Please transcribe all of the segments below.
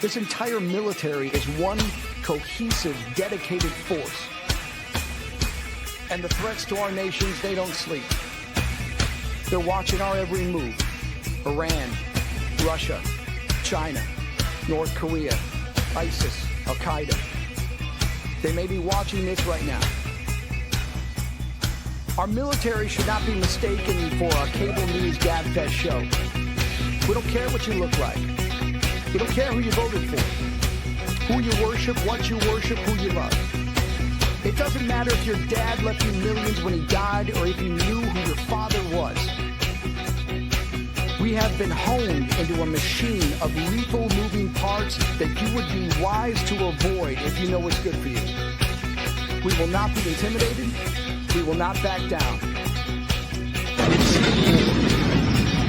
This entire military is one cohesive, dedicated force. And the threats to our nations, they don't sleep. They're watching our every move. Iran, Russia, China, North Korea, ISIS, Al-Qaeda. They may be watching this right now. Our military should not be mistaken for a cable news gabfest show. We don't care what you look like. We don't care who you voted for, who you worship, what you worship, who you love. It doesn't matter if your dad left you millions when he died or if you knew who your father was. We have been honed into a machine of lethal moving parts that you would be wise to avoid if you know what's good for you. We will not be intimidated. We will not back down.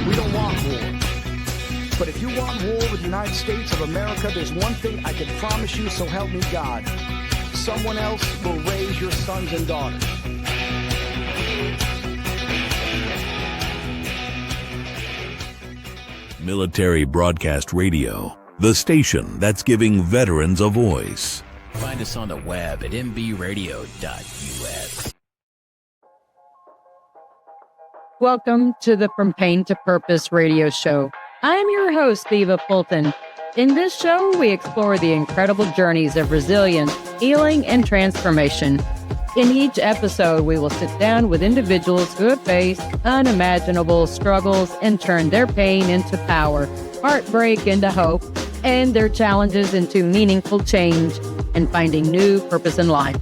We don't want war. But if you want war with the United States of America, there's one thing I can promise you, so help me God. Someone else will raise your sons and daughters. Military Broadcast Radio, the station that's giving veterans a voice. Find us on the web at mbradio.us. Welcome to the From Pain to Purpose radio show. I'm your host, Eva Fulton. In this show, we explore the incredible journeys of resilience, healing, and transformation. In each episode, we will sit down with individuals who have faced unimaginable struggles and turned their pain into power, heartbreak into hope, and their challenges into meaningful change and finding new purpose in life.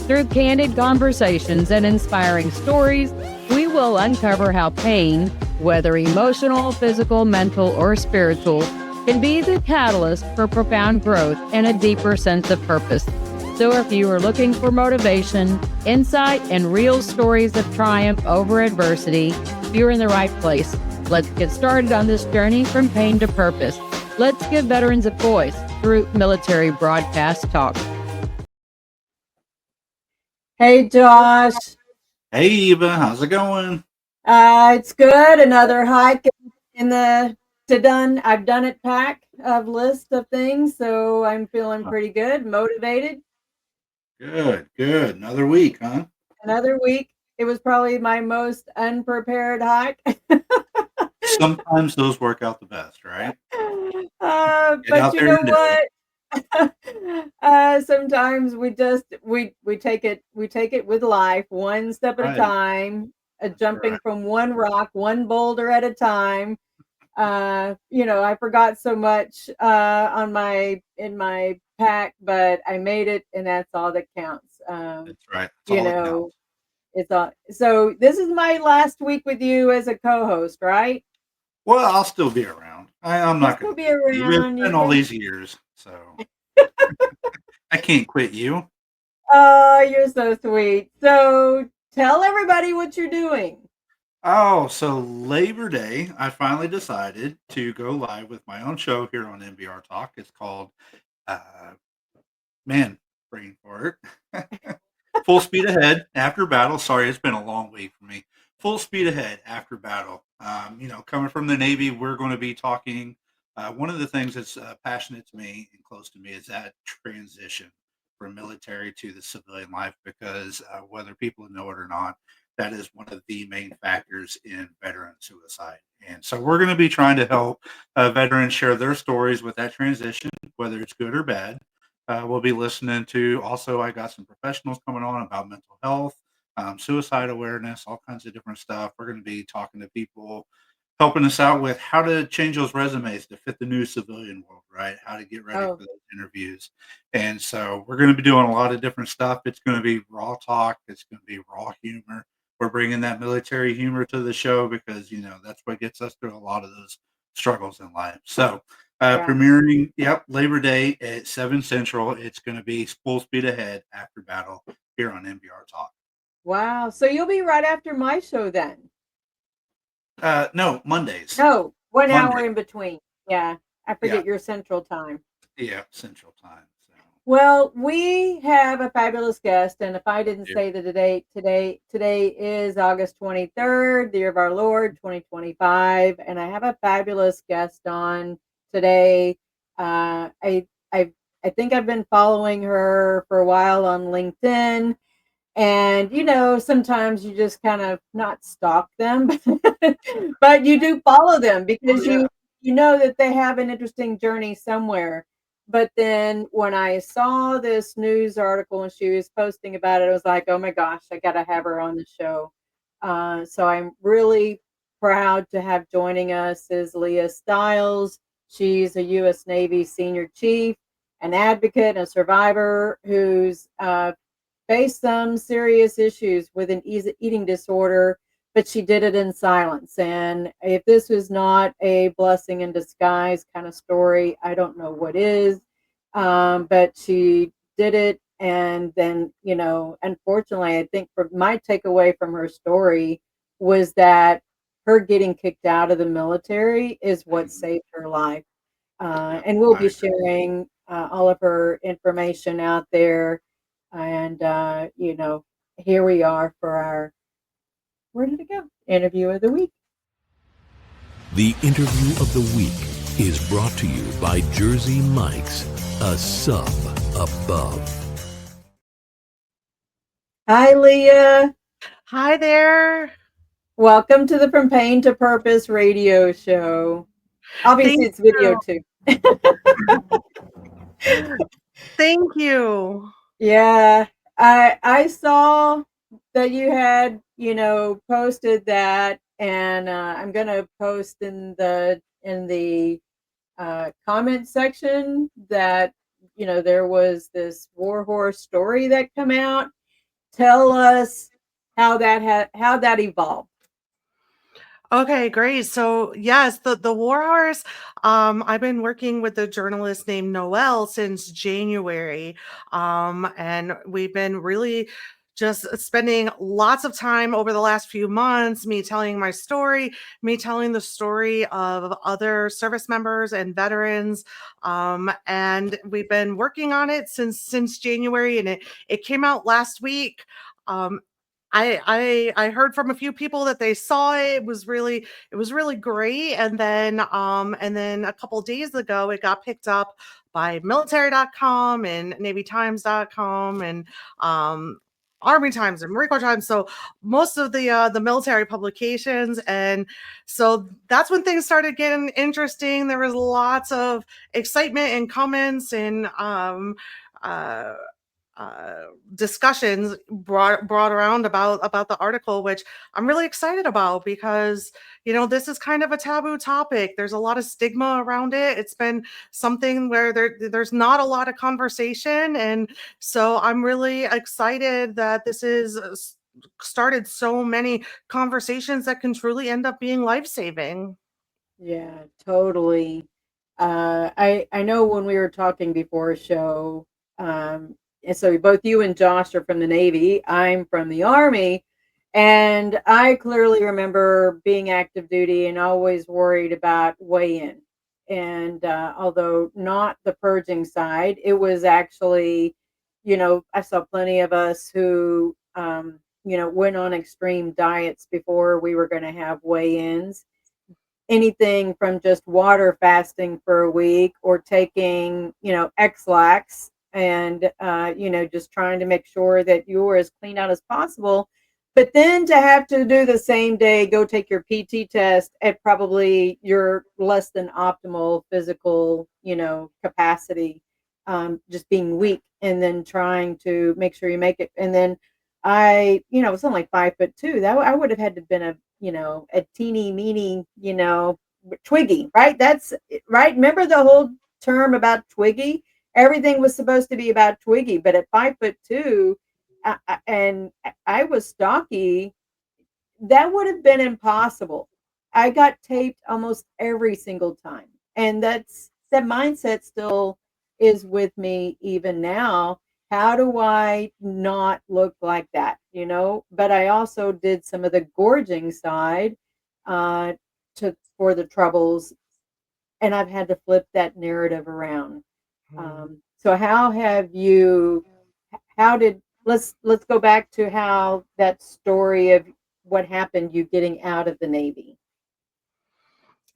Through candid conversations and inspiring stories, we will uncover how pain, whether emotional, physical, mental, or spiritual, can be the catalyst for profound growth and a deeper sense of purpose. So if you are looking for motivation, insight, and real stories of triumph over adversity, you're in the right place. Let's get started on this journey from pain to purpose. Let's give veterans a voice through Military Broadcast Talk. Hey, Josh. Hey, Eva. How's it going? It's good. Another hike in the I've done it pack of list of things, so I'm feeling pretty good, motivated. Good. Another week, huh? Another week. It was probably my most unprepared hike. Sometimes those work out the best, right? But you know what? Sometimes we take it with life, one step at a time, jumping from one rock, one boulder at a time. I forgot so much in my pack, but I made it, and that's all that counts. That's right. It's all. So this is my last week with you as a co-host, right? Well, I'll still be around. I'm not going to be around. It's been all these years, so I can't quit you. Oh, you're so sweet. So tell everybody what you're doing. Oh, so Labor Day, I finally decided to go live with my own show here on MBR Talk. It's called, brain fart. Full Speed Ahead After Battle. Sorry, it's been a long week for me. Full Speed Ahead After Battle. Coming from the Navy, we're going to be talking. One of the things that's passionate to me and close to me is that transition from military to the civilian life, because whether people know it or not, that is one of the main factors in veteran suicide. And so we're going to be trying to help veterans share their stories with that transition, whether it's good or bad. We'll be listening to, also, I got some professionals coming on about mental health, suicide awareness, all kinds of different stuff. We're going to be talking to people, helping us out with how to change those resumes to fit the new civilian world, right? How to get ready for those interviews. And so we're going to be doing a lot of different stuff. It's going to be raw talk. It's going to be raw humor. We're bringing that military humor to the show because, that's what gets us through a lot of those struggles in life. So premiering, Labor Day at 7 Central. It's going to be Full Speed Ahead After Battle here on MBR Talk. Wow. So you'll be right after my show then? No, Mondays. No, 1 hour in between. Yeah. I forget your Central Time. Yeah, Central Time. So. Well, we have a fabulous guest, and if I didn't say that today is August 23rd, the year of our Lord, 2025, and I have a fabulous guest on today. I think I've been following her for a while on LinkedIn, and sometimes you just kind of not stalk them, but you do follow them Oh because yeah. you know that they have an interesting journey somewhere. But then when I saw this news article and she was posting about it, I was like, oh my gosh, I got to have her on the show. So I'm really proud to have joining us is Leah Stiles. She's a U.S. Navy senior chief, an advocate, a survivor who's faced some serious issues with an eating disorder, but she did it in silence. And if this was not a blessing in disguise kind of story, I don't know what is. But she did it. And then, unfortunately, I think for my takeaway from her story was that her getting kicked out of the military is what Mhm. saved her life. Yeah, And we'll I be agree. sharing all of her information out there. And, here we are for our, where did it go? Interview of the week. The interview of the week is brought to you by Jersey Mike's, a sub above. Hi, Leah. Hi there. Welcome to the From Pain to Purpose radio show. Obviously, Thank it's video you. too. Thank you. Yeah, I saw that you had, posted that, and I'm gonna post in the comment section that there was this war horse story that come out. Tell us how that evolved. Okay, great. So yes, the War Horse. I've been working with a journalist named Noelle since January, and we've been really just spending lots of time over the last few months. Me telling my story, me telling the story of other service members and veterans, and we've been working on it since January, and it came out last week. Um, I heard from a few people that they saw it. It was really great. And then a couple days ago it got picked up by military.com and navytimes.com and um Army Times and Marine Corps Times. So most of the military publications. And so that's when things started getting interesting. There was lots of excitement and comments and uh uh, discussions brought around about the article, which I'm really excited about because this is kind of a taboo topic. There's a lot of stigma around it. It's been something where there's not a lot of conversation, and so I'm really excited that this is started so many conversations that can truly end up being life saving. Yeah, totally. I know when we were talking before a show, and so both you and Josh are from the Navy. I'm from the Army, and I clearly remember being active duty and always worried about weigh in. And although not the purging side, it was actually, I saw plenty of us who, went on extreme diets before we were going to have weigh ins, anything from just water fasting for a week or taking, X-Lax and, just trying to make sure that you're as clean out as possible. But then to have to do the same day, go take your PT test at probably your less than optimal physical, capacity, just being weak and then trying to make sure you make it. And then was only 5'2". That I would have had to been a teeny meeny, Twiggy, right? That's right. Remember the whole term about Twiggy? Everything was supposed to be about Twiggy, but at 5'2", and I was stocky, that would have been impossible. I got taped almost every single time. And that mindset still is with me even now. How do I not look like that? But I also did some of the gorging side uh for the troubles, and I've had to flip that narrative around. So how did let's go back to how that story of what happened you getting out of the Navy.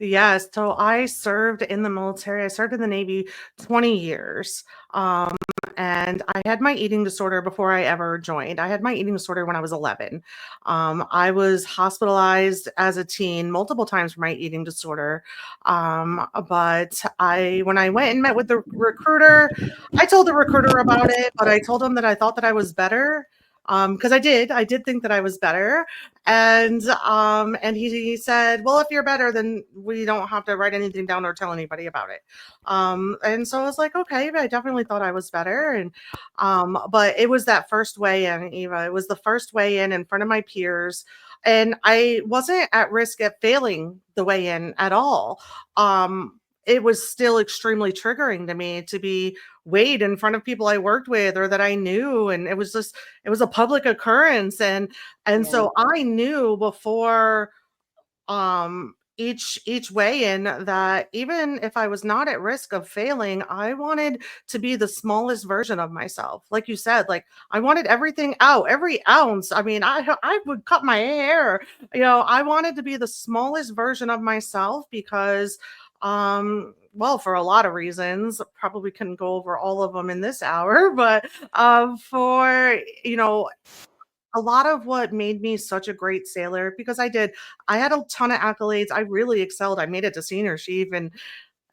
Yes, so I served in the military. I served in the Navy 20 years. Um, and I had my eating disorder before I ever joined. I had my eating disorder when I was 11. I was hospitalized as a teen multiple times for my eating disorder. But when I went and met with the recruiter, I told the recruiter about it, but I told him that I thought that I was better. Because I did think that I was better, and he said, well, if you're better, then we don't have to write anything down or tell anybody about it. And so I was like, okay, but I definitely thought I was better. And but it was that first weigh in, Eva. It was the first weigh in front of my peers. And I wasn't at risk at failing the weigh in at all. It was still extremely triggering to me to be weighed in front of people I worked with or that I knew. And it was a public occurrence. And Yeah. so I knew before each weigh-in that even if I was not at risk of failing, I wanted to be the smallest version of myself. Like you said, like I wanted everything out, every ounce. I mean, I would cut my hair. I wanted to be the smallest version of myself because well, for a lot of reasons, probably couldn't go over all of them in this hour, but for a lot of what made me such a great sailor, because I had a ton of accolades. I really excelled. I made it to senior chief in,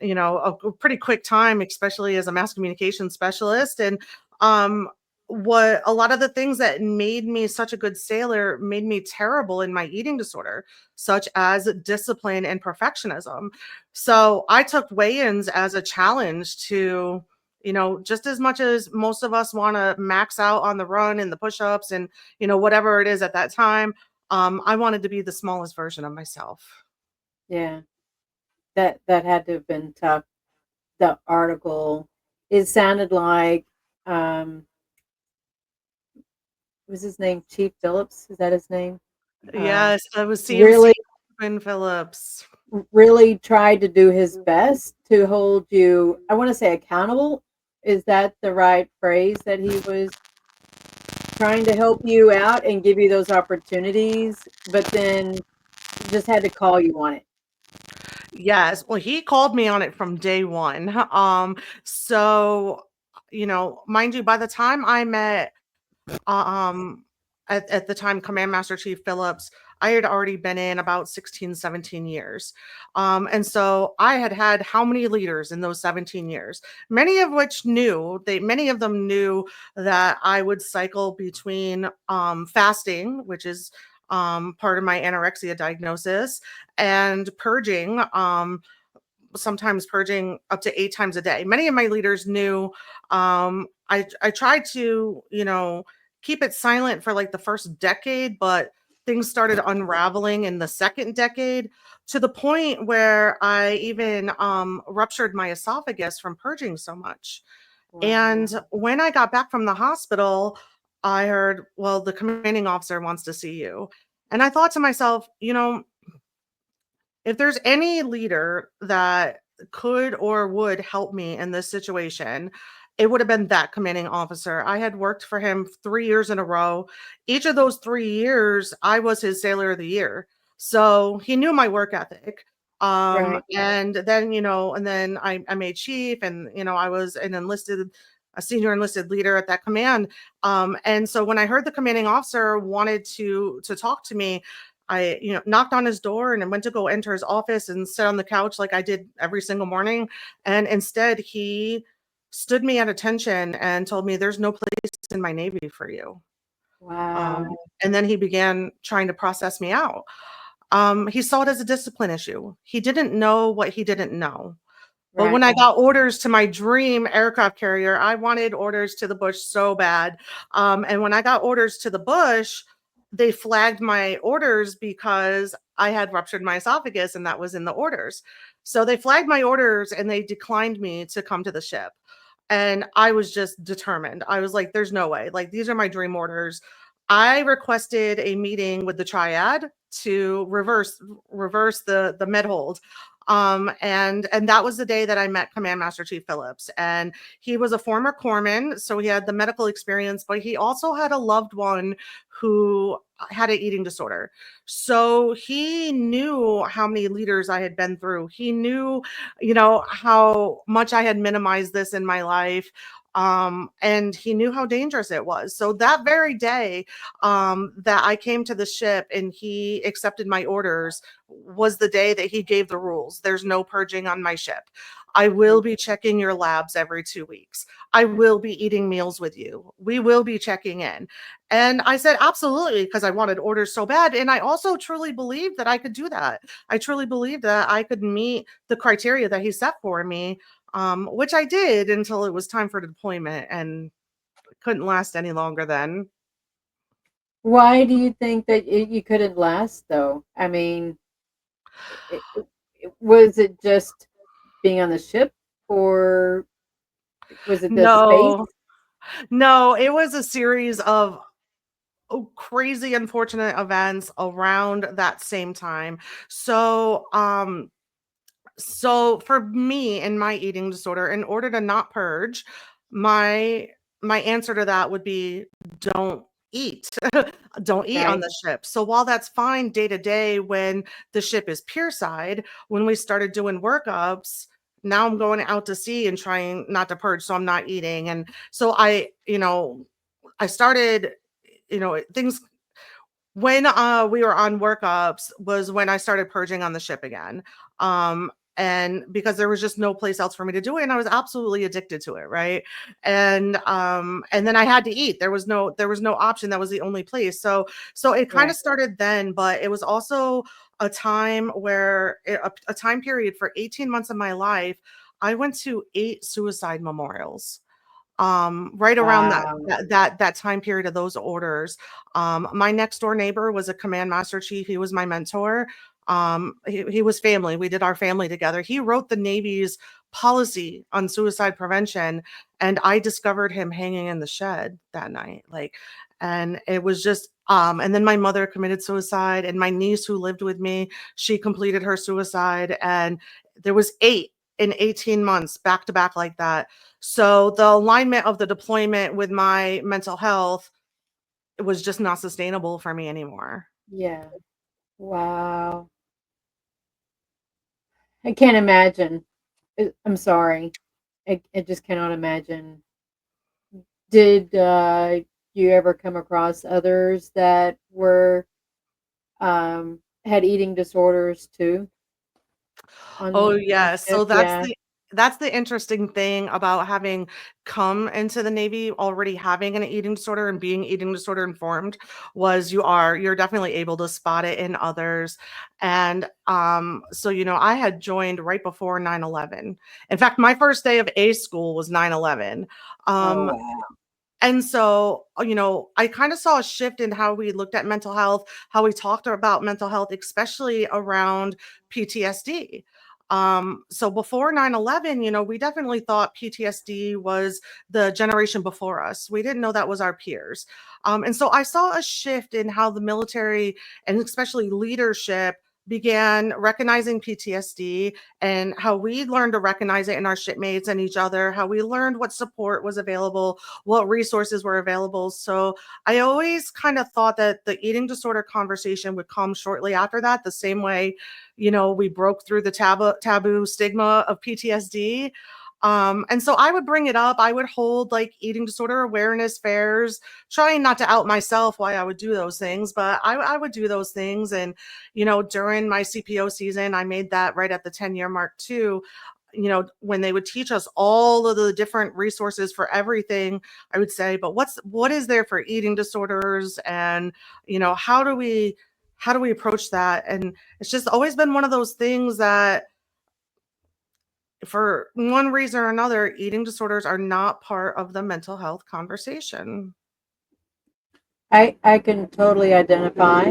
a pretty quick time, especially as a mass communication specialist. And um, what a lot of the things that made me such a good sailor made me terrible in my eating disorder, such as discipline and perfectionism. So I took weigh-ins as a challenge to, just as much as most of us want to max out on the run and the push-ups and, whatever it is at that time, I wanted to be the smallest version of myself. Yeah. That had to have been tough. The article, it sounded like, um, was his name Chief Phillips? Is that his name? Yes, I was CMC Really, Quinn Phillips. really tried to do his best to hold you, I want to say accountable. Is that the right phrase? That he was trying to help you out and give you those opportunities, but then just had to call you on it. Yes, well, he called me on it from day one. So, mind you, by the time I met at the time Command Master Chief Phillips, I had already been in about 16, 17 years. And so I had had how many leaders in those 17 years? Many of which many of them knew that I would cycle between fasting, which is part of my anorexia diagnosis, and purging. Sometimes purging up to 8 times a day. Many of my leaders knew. I tried to, keep it silent for like the first decade, but things started unraveling in the second decade to the point where I even ruptured my esophagus from purging so much. And Wow. when I got back from the hospital, I heard, well, the commanding officer wants to see you. And I thought to myself, if there's any leader that could or would help me in this situation, it would have been that commanding officer. I had worked for him 3 years in a row. Each of those 3 years, I was his Sailor of the Year. So he knew my work ethic. Right. And then, and then I made chief, and, I was a senior enlisted leader at that command. And so when I heard the commanding officer wanted to talk to me, I, knocked on his door and went to go enter his office and sit on the couch like I did every single morning. And instead, he stood me at attention and told me, there's no place in my Navy for you. Wow. And then he began trying to process me out. He saw it as a discipline issue. He didn't know what he didn't know. But Right. when I got orders to my dream aircraft carrier, I wanted orders to the bush so bad. And when I got orders to the bush, they flagged my orders because I had ruptured my esophagus and that was in the orders. So they flagged my orders and they declined me to come to the ship. And I was just determined. I was like, there's no way. Like, these are my dream orders. I requested a meeting with the triad to reverse the med hold. And that was the day that I met Command Master Chief Phillips. And he was a former corpsman, so he had the medical experience, but he also had a loved one who had an eating disorder. So he knew how many liters I had been through. He knew, how much I had minimized this in my life. And he knew how dangerous it was. So that very day, that I came to the ship and he accepted my orders was the day that he gave the rules. There's no purging on my ship. I will be checking your labs every 2 weeks. I will be eating meals with you. We will be checking in. And I said, absolutely, because I wanted orders so bad. And I also truly believed that I could do that. I truly believed that I could meet the criteria that he set for me, which I did until it was time for deployment, and couldn't last any longer then. Why do you think that you couldn't last, though? I mean, was it just being on the ship, or was it the space? No, no, it was a series of crazy unfortunate events around that same time. So for me and my eating disorder, in order to not purge, my my answer to that would be don't eat. Don't eat on Right. the ship. So while that's fine day to day when the ship is pierside, when we started doing workups, now I'm going out to sea and trying not to purge, so I'm not eating. And so I started, things when we were on workups was when I started purging on the ship again. Um and because there was just no place else for me to do it, and I was absolutely addicted to it, right? And then I had to eat. There was no option. That was the only place. So it kind of Right. started then, but it was also a time where a time period for 18 months of my life I went to 8 suicide memorials, right around that Wow. that that that time period of those orders. My next door neighbor was a command master chief. He was my mentor. He was family. We did our family together. He wrote the Navy's policy on suicide prevention, and I discovered him hanging in the shed that night. And it was just and then my mother committed suicide, and my niece who lived with me, she completed her suicide, and there was 8 in 18 months back to back like that. So the alignment of the deployment with my mental health was just not sustainable for me anymore. Yeah. Wow. I can't imagine. I'm sorry. I just cannot imagine. Did you ever come across others that were had eating disorders too Oh, on yes. ship? So Yeah. that's the interesting thing about having come into the Navy already having an eating disorder and being eating disorder informed was you're definitely able to spot it in others. And so I had joined right before 9/11. In fact, my first day of A school was 9/11. Oh Um wow. And so, I kind of saw a shift in how we looked at mental health, how we talked about mental health, especially around PTSD. So before 9/11, we definitely thought PTSD was the generation before us. We didn't know that was our peers. And so I saw a shift in how the military and especially leadership began recognizing PTSD, and how we learned to recognize it in our shipmates and each other, how we learned what support was available, what resources were available. So I always kind of thought that the eating disorder conversation would come shortly after that, the same way, we broke through the taboo stigma of PTSD. And so I would bring it up. I would hold like eating disorder awareness fairs, trying not to out myself why I would do those things, but I would do those things. And, during my CPO season, I made that right at the 10-year mark too. When they would teach us all of the different resources for everything, I would say, but what is there for eating disorders? And, how do we approach that? And it's just always been one of those things that for one reason or another, eating disorders are not part of the mental health conversation. I can totally identify.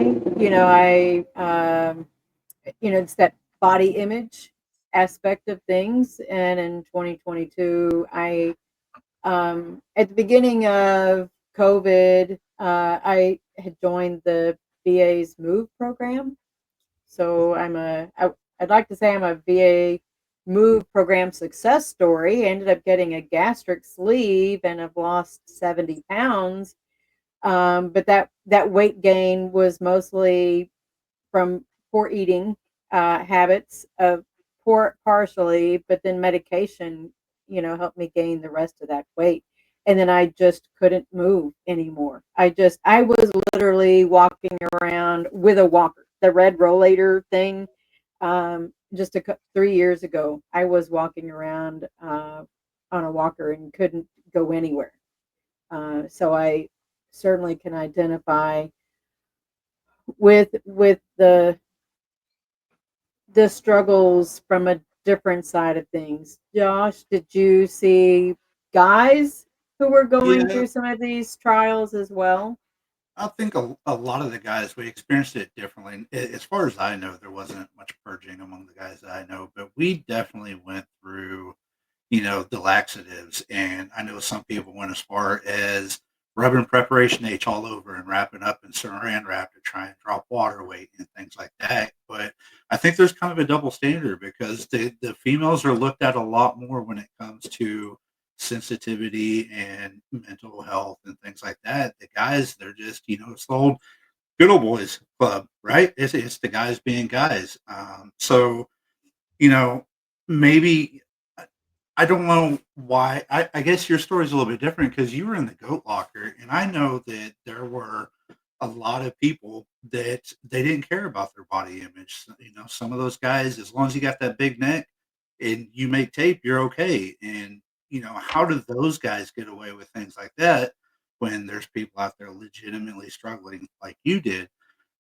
It's that body image aspect of things. And in 2022, at the beginning of COVID, I had joined the VA's Move program. So I'd like to say I'm a VA Move program success story. I ended up getting a gastric sleeve and have lost 70 pounds. But that weight gain was mostly from poor eating habits of poor partially, but then medication, helped me gain the rest of that weight. And then I just couldn't move anymore. I was literally walking around with a walker, the red rollator thing. Just 3 years ago, I was walking around on a walker and couldn't go anywhere. So I certainly can identify with the struggles from a different side of things. Josh, did you see guys who were going Yeah, through some of these trials as well? I think a lot of the guys, we experienced it differently. And as far as I know, there wasn't much purging among the guys that I know, but we definitely went through, the laxatives. And I know some people went as far as rubbing preparation H all over and wrapping up in saran wrap to try and drop water weight and things like that. But I think there's kind of a double standard because the females are looked at a lot more when it comes to sensitivity and mental health and things like that. The guys, they're just, it's the old good old boys club, right? It's the guys being guys. So, you know, maybe I don't know why. I guess your story is a little bit different because you were in the goat locker, and I know that there were a lot of people that they didn't care about their body image. Some of those guys, as long as you got that big neck and you make tape, you're okay. And how do those guys get away with things like that when there's people out there legitimately struggling like you did?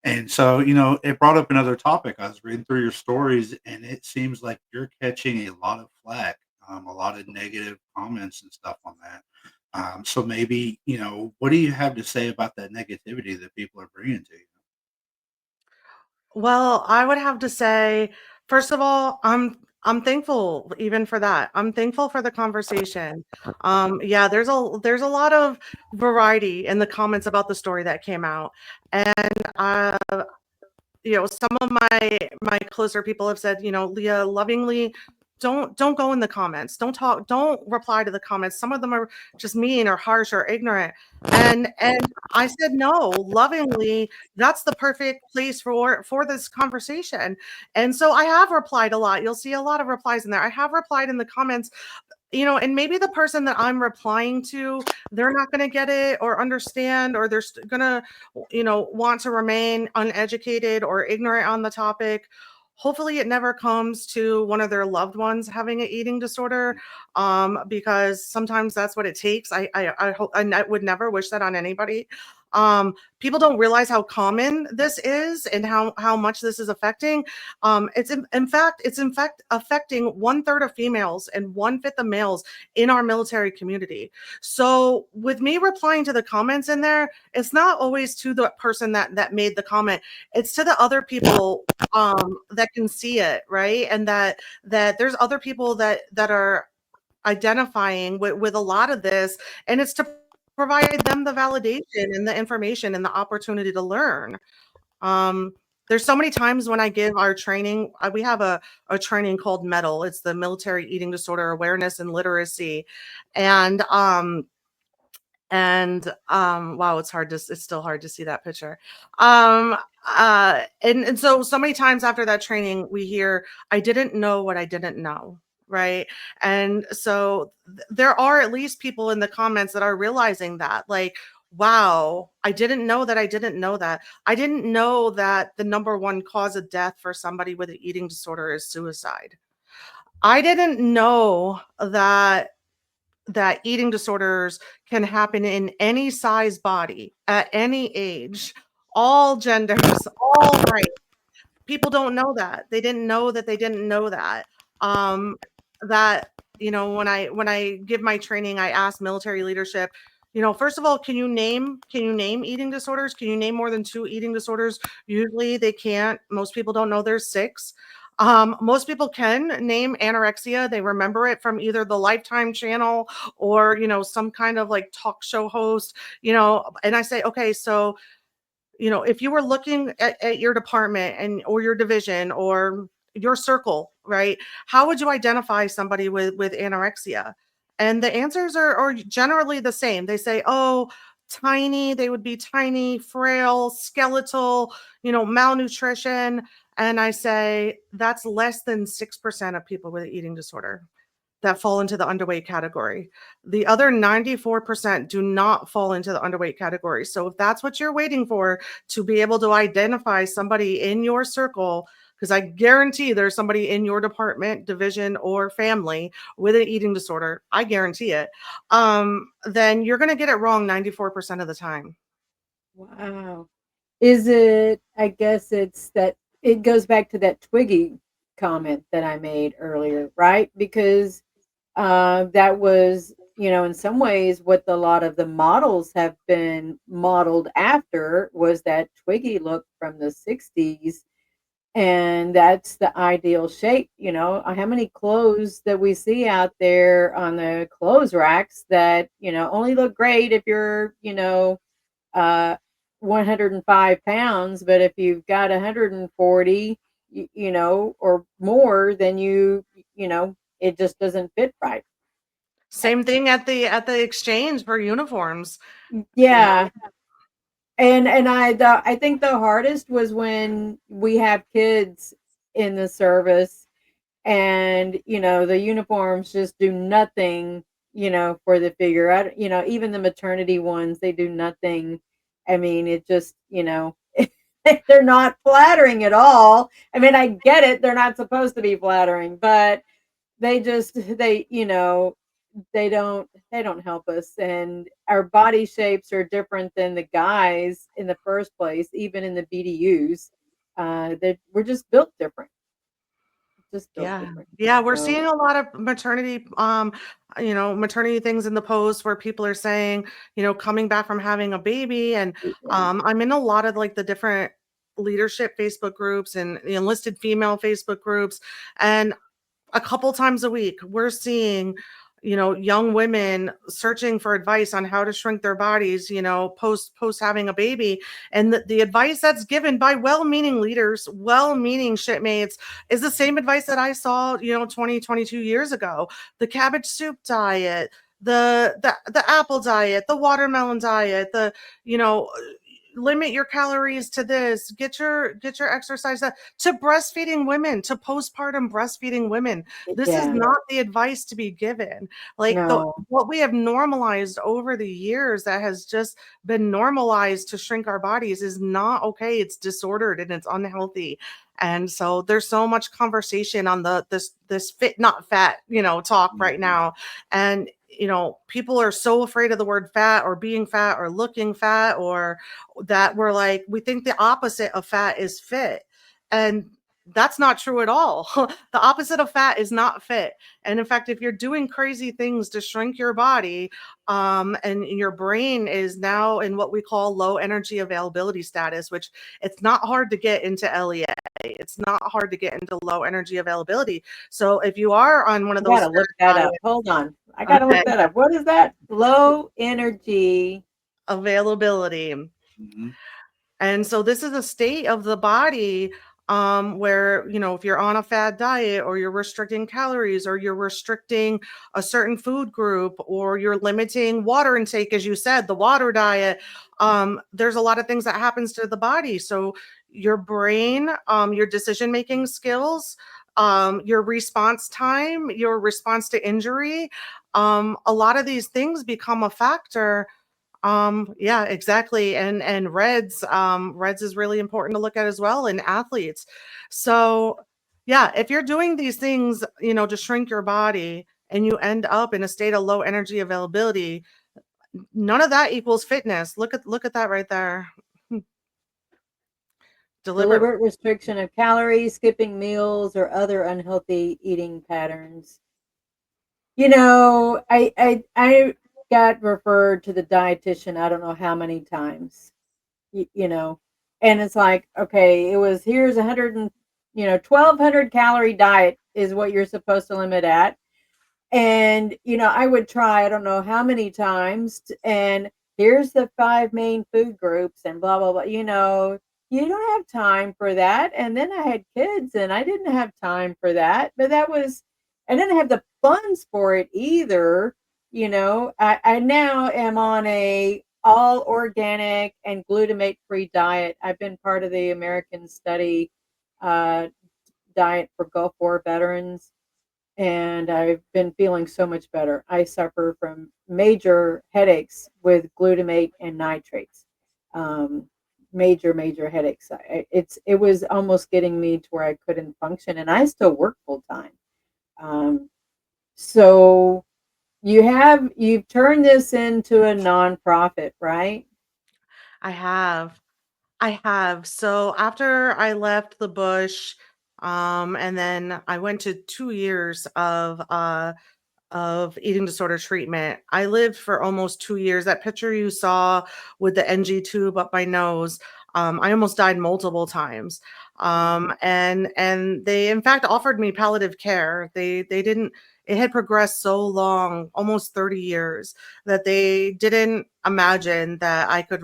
And so, it brought up another topic. I was reading through your stories, and it seems like you're catching a lot of flack, a lot of negative comments and stuff on that. So maybe, what do you have to say about that negativity that people are bringing to you? Well, I would have to say, first of all, I'm thankful even for that. I'm thankful for the conversation. Yeah, there's a lot of variety in the comments about the story that came out, and some of my closer people have said, Leah, lovingly, don't go in the comments. Don't reply to the comments. Some of them are just mean or harsh or ignorant. And I said, no, lovingly, that's the perfect place for this conversation. And so I have replied a lot. You'll see a lot of replies in there. I have replied in the comments, and maybe the person that I'm replying to, they're not going to get it or understand, or they're going to, want to remain uneducated or ignorant on the topic. Hopefully it never comes to one of their loved ones having an eating disorder, because sometimes that's what it takes. I hope I would never wish that on anybody. People don't realize how common this is and how much this is affecting. It's in fact affecting 1/3 of females and 1/5 of males in our military community. So with me replying to the comments in there, it's not always to the person that made the comment. It's to the other people that can see it, right? And that there's other people that are identifying with a lot of this, and it's to provide them the validation and the information and the opportunity to learn. Um, there's so many times when I give our training, we have a training called MEDAL. It's the Military Eating Disorder Awareness and Literacy. And wow, it's still hard to see that picture. And so many times after that training, we hear, I didn't know what I didn't know. Right. And so there are at least people in the comments that are realizing that, like, wow, I didn't know that I didn't know that. I didn't know that the number one cause of death for somebody with an eating disorder is suicide. I didn't know that eating disorders can happen in any size body, at any age, all genders, all race. People don't know that. They didn't know that they didn't know that. Um, that when I give my training, I ask military leadership, first of all, can you name eating disorders? Can you name more than 2 eating disorders? Usually they can't. Most people don't know there's 6. Most people can name anorexia. They remember it from either the Lifetime channel or, some kind of like talk show host, and I say, okay, so, if you were looking at your department or your division or your circle, right? How would you identify somebody with anorexia? And the answers are generally the same. They say, oh, tiny. They would be tiny, frail, skeletal, malnutrition. And I say that's less than 6% of people with an eating disorder that fall into the underweight category. The other 94% do not fall into the underweight category. So if that's what you're waiting for to be able to identify somebody in your circle, because I guarantee there's somebody in your department, division, or family with an eating disorder, I guarantee it, then you're going to get it wrong 94% of the time. Wow. Is it, I guess it's that it goes back to that Twiggy comment that I made earlier, right? Because that was, in some ways what a lot of the models have been modeled after was that Twiggy look from the 60s. And that's the ideal shape. How many clothes that we see out there on the clothes racks that, only look great if you're, uh, 105 pounds, but if you've got 140, or more, then it just doesn't fit right. Same thing at the exchange for uniforms. Yeah. And I think the hardest was when we have kids in the service and the uniforms just do nothing for the figure. Even the maternity ones, they do nothing. I mean, it just they're not flattering at all. I mean, I get it, they're not supposed to be flattering, but they don't help us, and our body shapes are different than the guys in the first place, even in the BDUs. That we're just built different. Just built Yeah. different. Yeah, we're So seeing a lot of maternity things in the post where people are saying, coming back from having a baby. And yeah. I'm in a lot of like the different leadership Facebook groups and the enlisted female Facebook groups. And a couple times a week, we're seeing, young women searching for advice on how to shrink their bodies, post having a baby. And the advice that's given by well-meaning leaders, well-meaning shipmates, is the same advice that I saw, 20, 22 years ago. The cabbage soup diet, the apple diet, the watermelon diet, limit your calories to this, get your exercise to breastfeeding women, to postpartum breastfeeding women. This is Yeah. not the advice to be given. Like No. what we have normalized over the years that has just been normalized to shrink our bodies is not okay. It's disordered and it's unhealthy. And so there's so much conversation on this fit not fat, talk right now. And people are so afraid of the word fat or being fat or looking fat, or that we think the opposite of fat is fit. And that's not true at all. The opposite of fat is not fit. And in fact, if you're doing crazy things to shrink your body, and your brain is now in what we call low energy availability status, which it's not hard to get into LEA. It's not hard to get into low energy availability. So if you are on one of I those gotta look that up. Hold on. I gotta okay, look that up. What is that? Low energy. availability. Mm-hmm. And so this is a state of the body where, if you're on a fad diet or you're restricting calories or you're restricting a certain food group or you're limiting water intake, as you said, the water diet, there's a lot of things that happens to the body. So your brain, your decision-making skills, your response time, your response to injury, a lot of these things become a factor. Yeah, exactly. And reds is really important to look at as well in athletes. So yeah, if you're doing these things, to shrink your body and you end up in a state of low energy availability, none of that equals fitness. Look at that right there. Deliberate. Deliberate restriction of calories, skipping meals, or other unhealthy eating patterns. I got referred to the dietitian I don't know how many times. And it's like, okay, here's 1200 calorie diet is what you're supposed to limit at. And I would try I don't know how many times, and here's the 5 main food groups and blah blah blah. You don't have time for that. And then I had kids and I didn't have time for that. But I didn't have the funds for it either. I now am on a all organic and glutamate free diet. I've been part of the American study uh, diet for Gulf War veterans, and I've been feeling so much better. I suffer from major headaches with glutamate and nitrates. Um, major headaches. It was almost getting me to where I couldn't function, and I still work full time. Um, so you've turned this into a nonprofit, right? I have. I have. So after I left the bush, and then I went to 2 years of eating disorder treatment. I lived for almost 2 years. That picture you saw with the NG tube up my nose, I almost died multiple times. And they in fact offered me palliative care. They didn't. It had progressed so long, almost 30 years, that they didn't imagine that I could,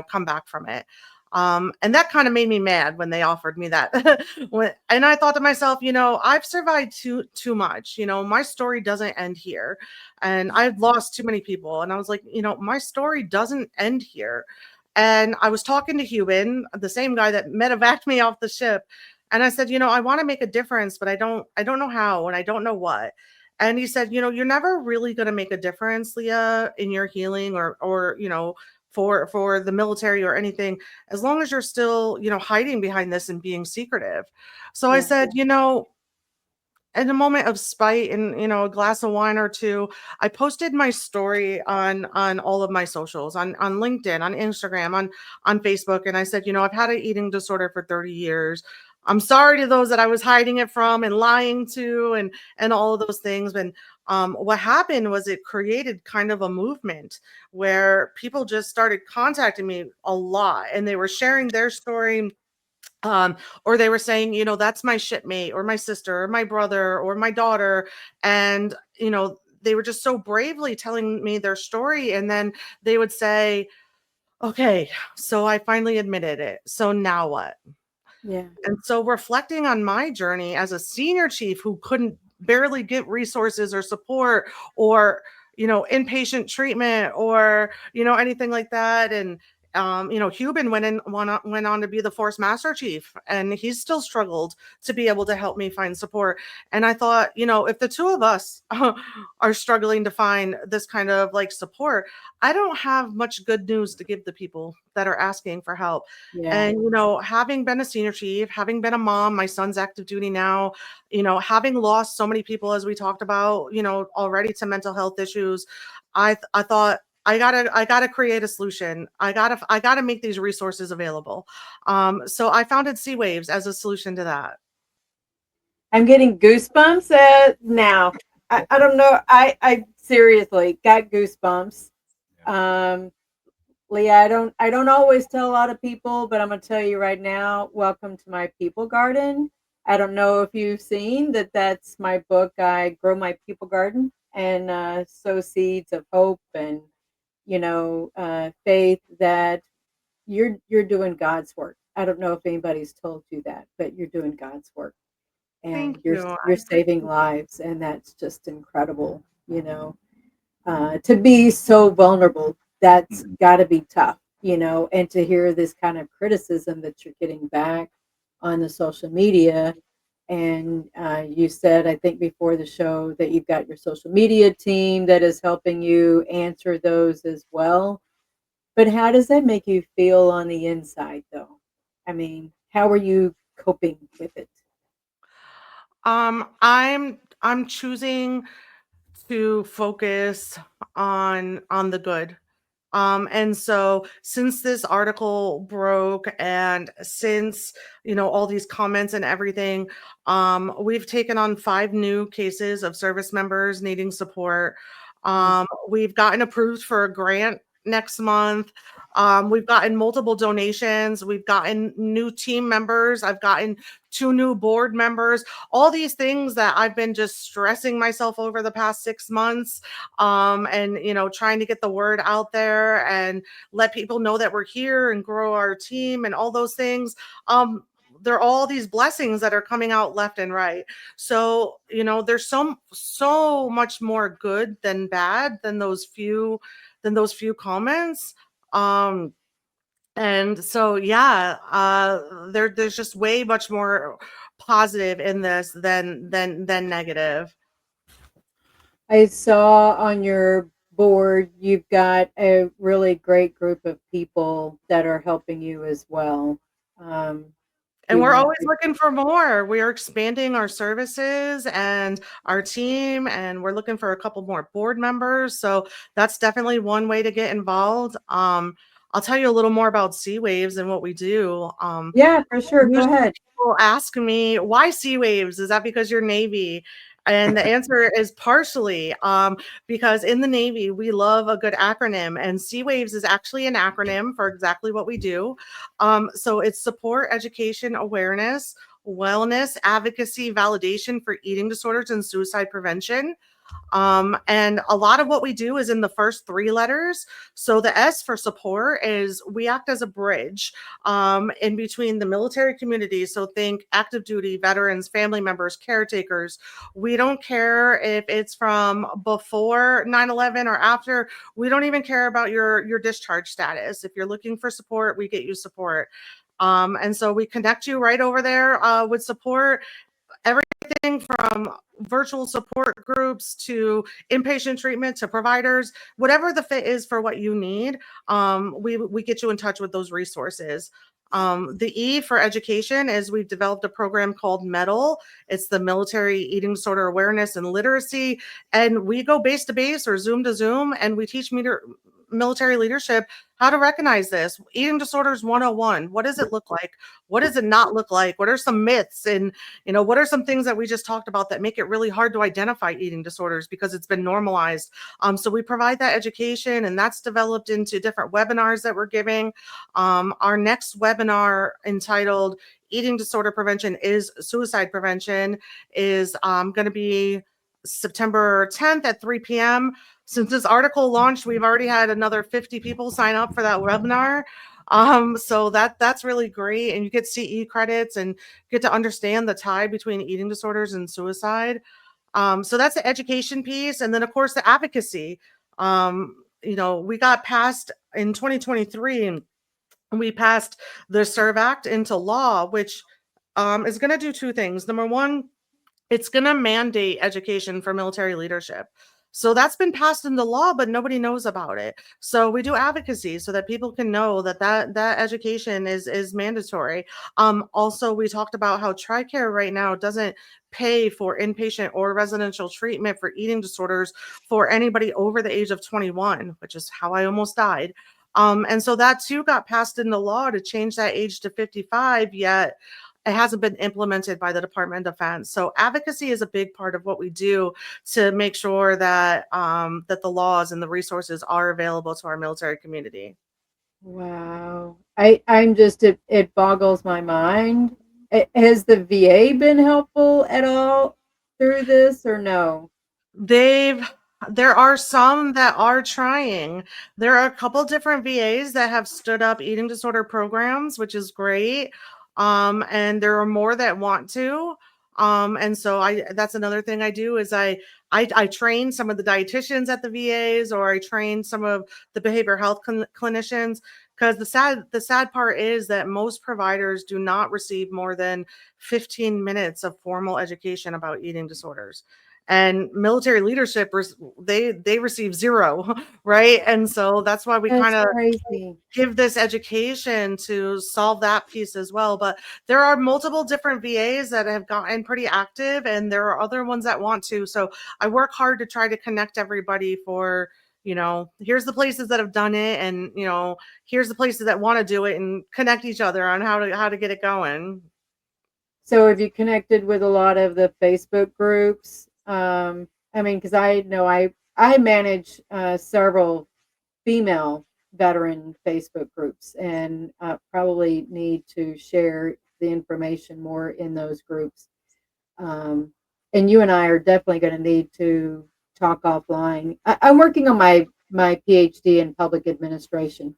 come back from it. And that kind of made me mad when they offered me that. And I thought to myself, I've survived too much. My story doesn't end here, and I've lost too many people. And I was like, my story doesn't end here. And I was talking to Cuban, the same guy that medevaced me off the ship, and I said, I want to make a difference, but I don't know how, and I don't know what. And he said, you're never really going to make a difference, Leah, in your healing or for the military or anything, as long as you're still, hiding behind this and being secretive. So I Yeah. said, in a moment of spite and a glass of wine or two, I posted my story on all of my socials, on LinkedIn, on Instagram, on Facebook, and I said, I've had an eating disorder for 30 years. I'm sorry to those that I was hiding it from and lying to, and all of those things. And what happened was it created kind of a movement where people just started contacting me a lot, and they were sharing their story, or they were saying, that's my shipmate or my sister or my brother or my daughter. And they were just so bravely telling me their story, and then they would say, okay, so I finally admitted it, so now what? Yeah. And so reflecting on my journey as a senior chief who couldn't barely get resources or support or, inpatient treatment or, anything like that. And, Cuban went on to be the force master chief, and he still struggled to be able to help me find support. And I thought, if the two of us are struggling to find this kind of like support, I don't have much good news to give the people that are asking for help. Yeah. And, having been a senior chief, having been a mom, my son's active duty now, having lost so many people, as we talked about, already to mental health issues, I thought I gotta create a solution. I gotta make these resources available. So I founded Sea Waves as a solution to that. I'm getting goosebumps now. I don't know. I seriously got goosebumps. Um, Leah, I don't always tell a lot of people, but I'm gonna tell you right now, welcome to my people garden. I don't know if you've seen that that's my book. I grow my people garden and sow seeds of hope and faith that you're doing God's work. I don't know if anybody's told you that, but you're doing God's work and Thank you're you. you're I saving appreciate lives, and that's just incredible. To be so vulnerable, that's Mhm. got to be tough. And to hear this kind of criticism that you're getting back on the social media. And you said, I think before the show, that you've got your social media team that is helping you answer those as well. But how does that make you feel on the inside, though? I mean, how are you coping with it? I'm choosing to focus on the good. And so since this article broke, and since, all these comments and everything, we've taken on 5 new cases of service members needing support. Mm. We've gotten approved for a grant next month. We've gotten multiple donations. We've gotten new team members. I've gotten 2 new board members. All these things that I've been just stressing myself over the past 6 months, and trying to get the word out there and let people know that we're here and grow our team and all those things. There are all these blessings that are coming out left and right. So there's so much more good than bad than those few comments. And so, yeah, there's just way much more positive in this than negative. I saw on your board you've got a really great group of people that are helping you as well. Do And you we're want always to? looking for more. We are expanding our services and our team, and we're looking for a couple more board members. So that's definitely one way to get involved. I'll tell you a little more about Sea Waves and what we do. Yeah, for sure. Go Usually ahead. people ask me, why Sea Waves? Is that because you're Navy? And the answer is partially because in the Navy, we love a good acronym, and Sea Waves is actually an acronym for exactly what we do. So it's support, education, awareness, wellness, advocacy, validation for eating disorders and suicide prevention. And a lot of what we do is in the first three letters. So the S for support is we act as a bridge in between the military community. So think active duty, veterans, family members, caretakers. We don't care if it's from before 9/11 or after. We don't even care about your discharge status. If you're looking for support, we get you support. And so we connect you right over there with support, everything from virtual support groups to inpatient treatment to providers, whatever the fit is for what you need. We get you in touch with those resources. The E for education is we've developed a program called MEDAL. It's the Military Eating Disorder Awareness and Literacy. And we go base to base or Zoom to Zoom, and we teach military leadership how to recognize this. Eating disorders 101. What does it look like? What does it not look like? What are some myths? And what are some things that we just talked about that make it really hard to identify eating disorders because it's been normalized? So we provide that education, and that's developed into different webinars that we're giving. Our next webinar, entitled Eating Disorder Prevention is Suicide Prevention, is going to be September 10th at 3 p.m. Since this article launched, we've already had another 50 people sign up for that webinar. So that's really great. And you get CE credits and get to understand the tie between eating disorders and suicide. So that's the education piece. And then of course the advocacy. We got passed in 2023, and we passed the SERVE Act into law, which is going to do two things. Number one, it's going to mandate education for military leadership. So that's been passed into law, but nobody knows about it. So we do advocacy so that people can know that education is mandatory. Also, we talked about how TRICARE right now doesn't pay for inpatient or residential treatment for eating disorders for anybody over the age of 21, which is how I almost died. And so that too got passed into law to change that age to 55, yet it hasn't been implemented by the Department of Defense. So advocacy is a big part of what we do to make sure that that the laws and the resources are available to our military community. Wow. I'm just it boggles my mind. Has the VA been helpful at all through this or no? There are some that are trying. There are a couple different VAs that have stood up eating disorder programs, which is great. And there are more that want to. And so that's another thing I do is I train some of the dietitians at the VAs, or I train some of the behavioral health clinicians, because the sad part is that most providers do not receive more than 15 minutes of formal education about eating disorders, and military leadership they receive zero. Right? And so that's why we kind That's of crazy. give this education to solve that piece as well. But there are multiple different VAs that have gotten pretty active, and there are other ones that want to. So I work hard to try to connect everybody for, here's the places that have done it, and here's the places that want to do it, and connect each other on how to get it going. So have you connected with a lot of the Facebook groups? I mean, because I know I manage several female veteran Facebook groups, and probably need to share the information more in those groups. And you and I are definitely going to need to talk offline. I'm working on my PhD in public administration,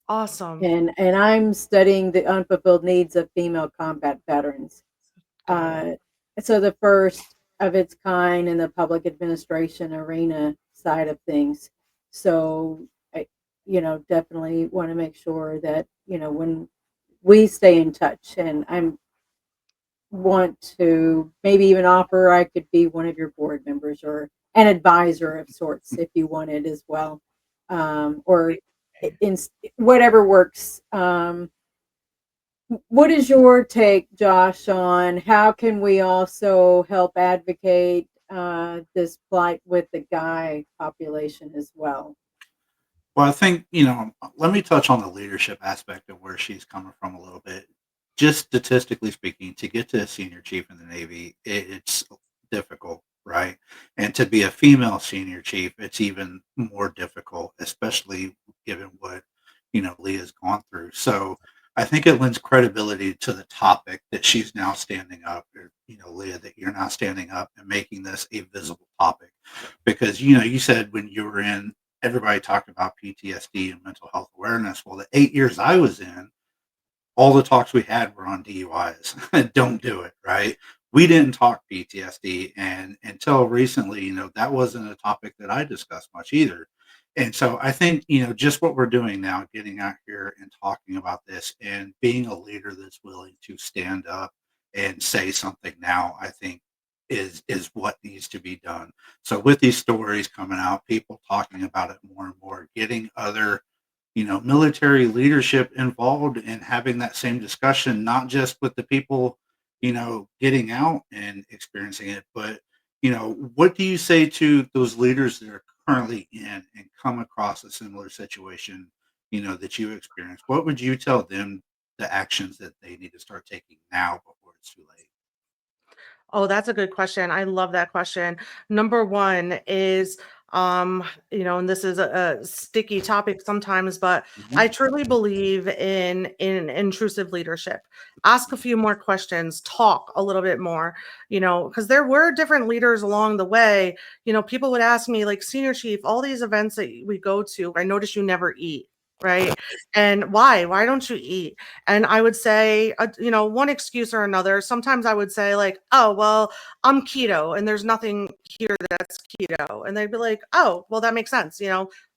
Awesome. and I'm studying the unfulfilled needs of female combat veterans. Got it. So the first of its kind in the public administration arena side of things. So definitely want to make sure that, when we stay in touch, and I'm want to maybe even offer I could be one of your board members or an advisor of sorts if you wanted as well, or in whatever works. What is your take, Josh, on how can we also help advocate this plight with the guy population as well? Well, I think, let me touch on the leadership aspect of where she's coming from a little bit. Just statistically speaking, to get to a senior chief in the Navy, it's difficult, right? And to be a female senior chief, it's even more difficult, especially given what, Leah's gone through. So I think it lends credibility to the topic that she's now standing up, or, Leah, that you're now standing up and making this a visible topic. Because, you said when you were in, everybody talked about PTSD and mental health awareness. Well, the 8 years I was in, all the talks we had were on DUIs. Don't do it, right? We didn't talk PTSD, and until recently, that wasn't a topic that I discussed much either. And so I think, just what we're doing now, getting out here and talking about this and being a leader that's willing to stand up and say something now, I think is what needs to be done. So with these stories coming out, people talking about it more and more, getting other military leadership involved in having that same discussion, not just with the people, getting out and experiencing it, but, what do you say to those leaders that are currently in and come across a similar situation, that you experienced? What would you tell them the actions that they need to start taking now before it's too late? Oh, that's a good question. I love that question. Number one is, and this is a sticky topic sometimes, but Mhm. I truly believe in intrusive leadership. Ask a few more questions, talk a little bit more, because there were different leaders along the way. People would ask me, like, senior chief, all these events that we go to, I notice you never eat. Right. And why? Why don't you eat? And I would say, one excuse or another. Sometimes I would say, like, oh, well, I'm keto and there's nothing here that's keto. And they'd be like, oh, well, that makes sense.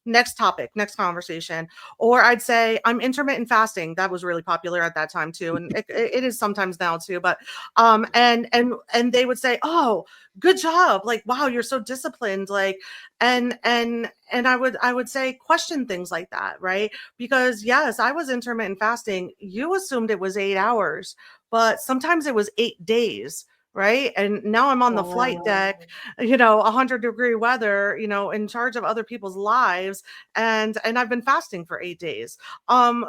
Next topic, next conversation. Or I'd say, I'm intermittent fasting. That was really popular at that time too. And it is sometimes now too. But, and they would say, oh, good job. Like, wow, you're so disciplined. Like, and I would say, question things like that. Right. Because yes, I was intermittent fasting. You assumed it was 8 hours, but sometimes it was 8 days. Right. And now I'm on the flight Wow. deck, 100-degree weather, in charge of other people's lives. And I've been fasting for 8 days.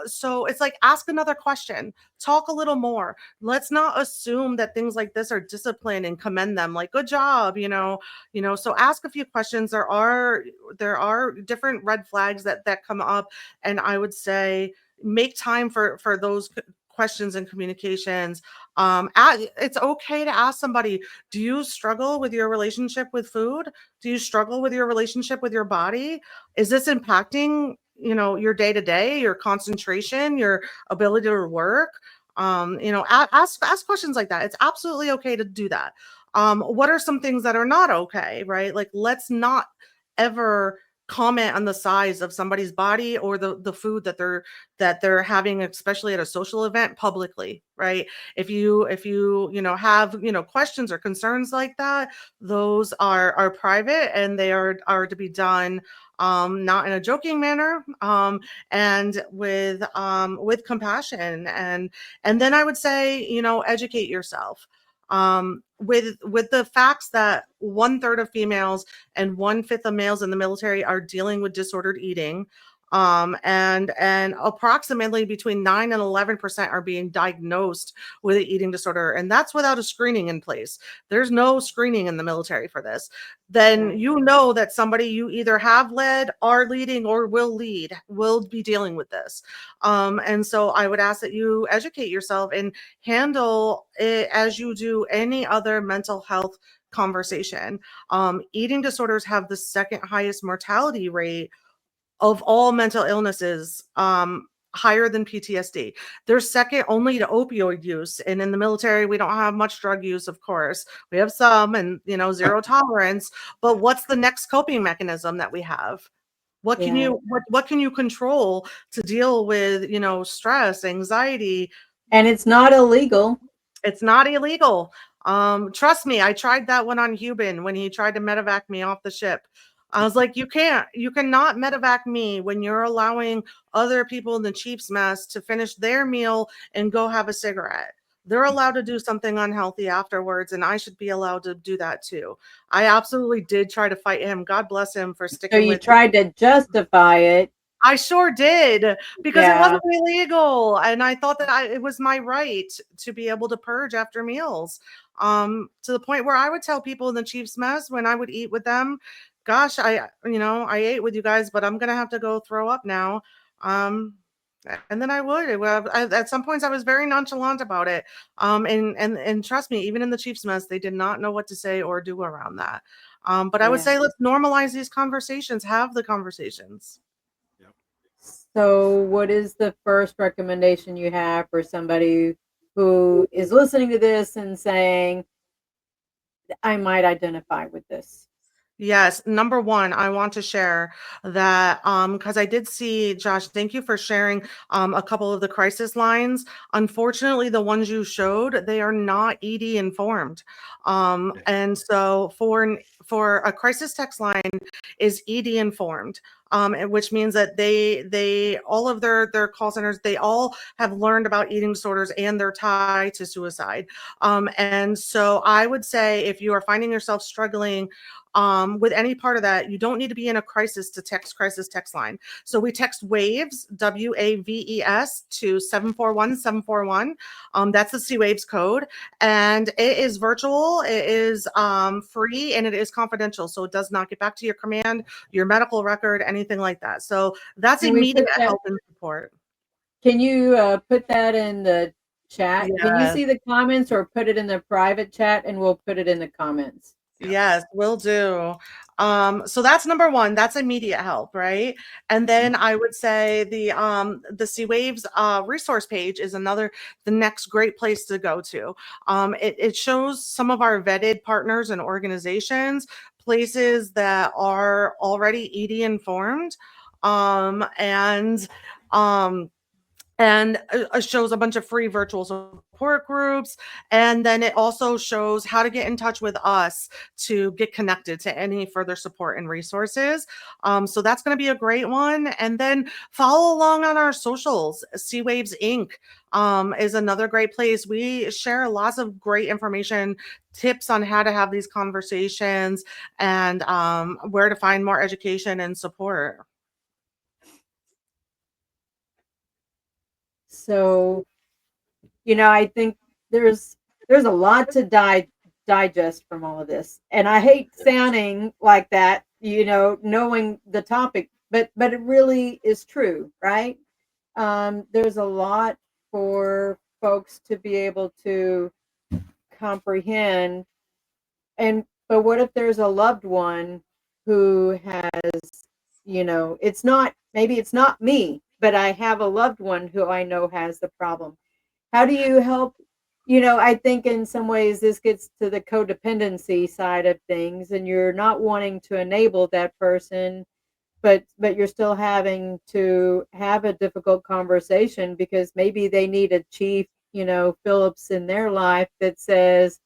So it's like, ask another question, talk a little more. Let's not assume that things like this are discipline and commend them like, good job, so ask a few questions. There are different red flags that come up, and I would say make time for those questions and communications. It's okay to ask somebody, do you struggle with your relationship with food? Do you struggle with your relationship with your body? Is this impacting, your day to day, your concentration, your ability to work? Ask questions like that. It's absolutely okay to do that. What are some things that are not okay, right? Like, let's not ever comment on the size of somebody's body or the food that they're having, especially at a social event publicly, right? If you have questions or concerns like that, those are private, and they are to be done, not in a joking manner, and with compassion. And then I would say, educate yourself, with the facts that 1/3 of females and 1/5 of males in the military are dealing with disordered eating. And approximately between 9 and 11% are being diagnosed with an eating disorder, and that's without a screening in place. There's no screening in the military for this. Then Right. that somebody you either have led, are leading, or will be dealing with this. And so I would ask that you educate yourself and handle it as you do any other mental health conversation. Eating disorders have the second highest mortality rate of all mental illnesses, higher than PTSD. They're second only to opioid use. And in the military, we don't have much drug use, of course. We have some, and zero tolerance. But what's the next coping mechanism that we have? What can Yeah. what can you control to deal with, stress, anxiety? And it's not illegal. It's not illegal. Trust me, I tried that one on Cuban when he tried to medevac me off the ship. I was like, you cannot medevac me when you're allowing other people in the Chiefs mess to finish their meal and go have a cigarette. They're allowed to do something unhealthy afterwards, and I should be allowed to do that too. I absolutely did try to fight him. God bless him for So sticking you with. tried to justify it. I sure did, because it Yeah. wasn't illegal, and I thought that it was my right to be able to purge after meals. To the point where I would tell people in the Chiefs mess when I would eat with them, "Gosh, I ate with you guys, but I'm gonna have to go throw up now." Um, and then I would. At some points, I was very nonchalant about it. And trust me, even in the Chiefs mess, they did not know what to say or do around that. But I would Yeah. say let's normalize these conversations. Have the conversations. So, what is the first recommendation you have for somebody who is listening to this and saying, I might identify with this? Yes, number one, I want to share that because I did see, Josh, thank you for sharing a couple of the crisis lines. Unfortunately, the ones you showed, they are not ED informed. And so for a crisis text line is ED informed. Which means that they all of their call centers, they all have learned about eating disorders and their tie to suicide. And so I would say if you are finding yourself struggling with any part of that, you don't need to be in a crisis to text crisis text line. So we text WAVES, WAVES, to 741-741. That's the C Waves code. And it is virtual, it is free, and it is confidential. So it does not get back to your command, your medical record, anything like that. So that's Can we immediate put that? help and support. Can you put that in the chat? Can you Yes. see the comments, or put it in the private chat and we'll put it in the comments? Yes, will do. So that's number one. That's immediate help, right? And then I would say the C Waves resource page is the next great place to go to. It shows some of our vetted partners and organizations, places that are already ED informed, and um shows a bunch of free virtual support groups. And then it also shows how to get in touch with us to get connected to any further support and resources. So that's going to be a great one. And then follow along on our socials. Sea Waves Inc. Is another great place. We share lots of great information, tips on how to have these conversations, and where to find more education and support. So, I think there's a lot to digest from all of this, and I hate sounding like that, knowing the topic, but it really is true, right? There's a lot for folks to be able to comprehend, but what if there's a loved one who has, maybe it's not me, but I have a loved one who I know has the problem. How do you help? I think in some ways this gets to the codependency side of things, and you're not wanting to enable that person, but you're still having to have a difficult conversation because maybe they need a chief, Phillips in their life that says,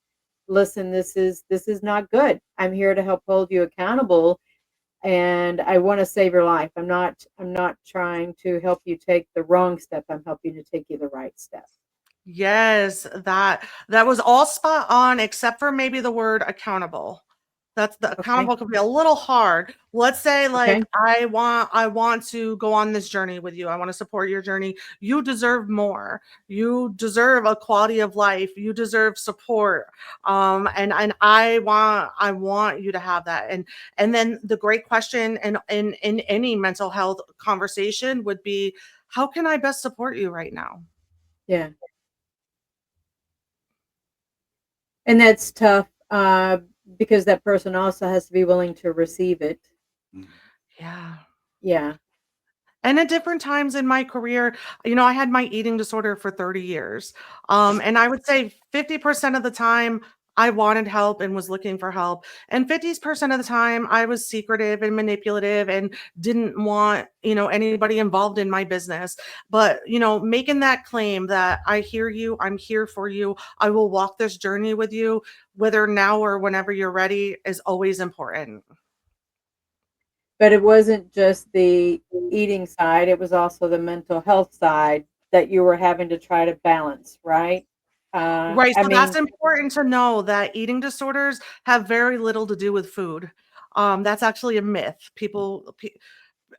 listen, this is not good. I'm here to help hold you accountable, and I want to save your life. I'm not trying to help you take the wrong step. I'm helping to take you the right step. Yes, that was all spot on, except for maybe the word accountable. That's the Okay. accountable could be a little hard. Let's say Okay. like I want to go on this journey with you. I want to support your journey. You deserve more. You deserve a quality of life. You deserve support. And I want you to have that. And then the great question in any mental health conversation would be, how can I best support you right now? Yeah. And that's tough, because that person also has to be willing to receive it. Yeah. Yeah. And at different times in my career, I had my eating disorder for 30 years. And I would say 50% of the time I wanted help and was looking for help. And 50% of the time I was secretive and manipulative and didn't want, anybody involved in my business. But, making that claim that I hear you, I'm here for you, I will walk this journey with you, whether now or whenever you're ready, is always important. But it wasn't just the eating side, it was also the mental health side that you were having to try to balance, right? Right. I So that's mean, important to know that eating disorders have very little to do with food. That's actually a myth.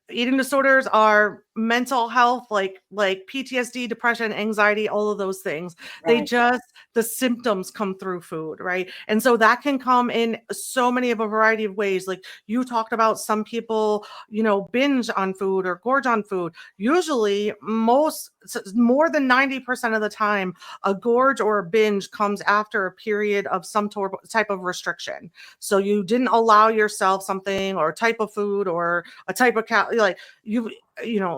Eating disorders are mental health, like PTSD, depression, anxiety, all of those things. They right. just the symptoms come through food, right? And so that can come in so many of a variety of ways. Like you talked about, some people, binge on food or gorge on food. Usually more than 90% of the time, a gorge or a binge comes after a period of some type of restriction. So you didn't allow yourself something or type of food or a type of like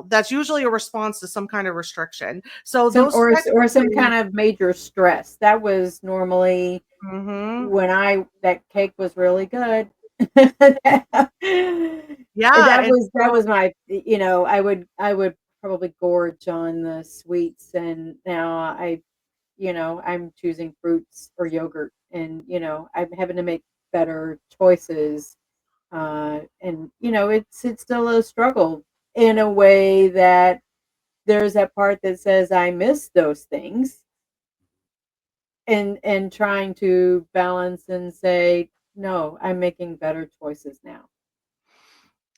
that's usually a response to some kind of restriction. So Some those types or of some things. kind of major stress. That was normally Mhm. when that cake was really good. Yeah, and That so was my, I would probably gorge on the sweets, and now I'm choosing fruits or yogurt, and I'm having to make better choices. And it's still a struggle in a way that there's that part that says I miss those things, and trying to balance and say, no, I'm making better choices now.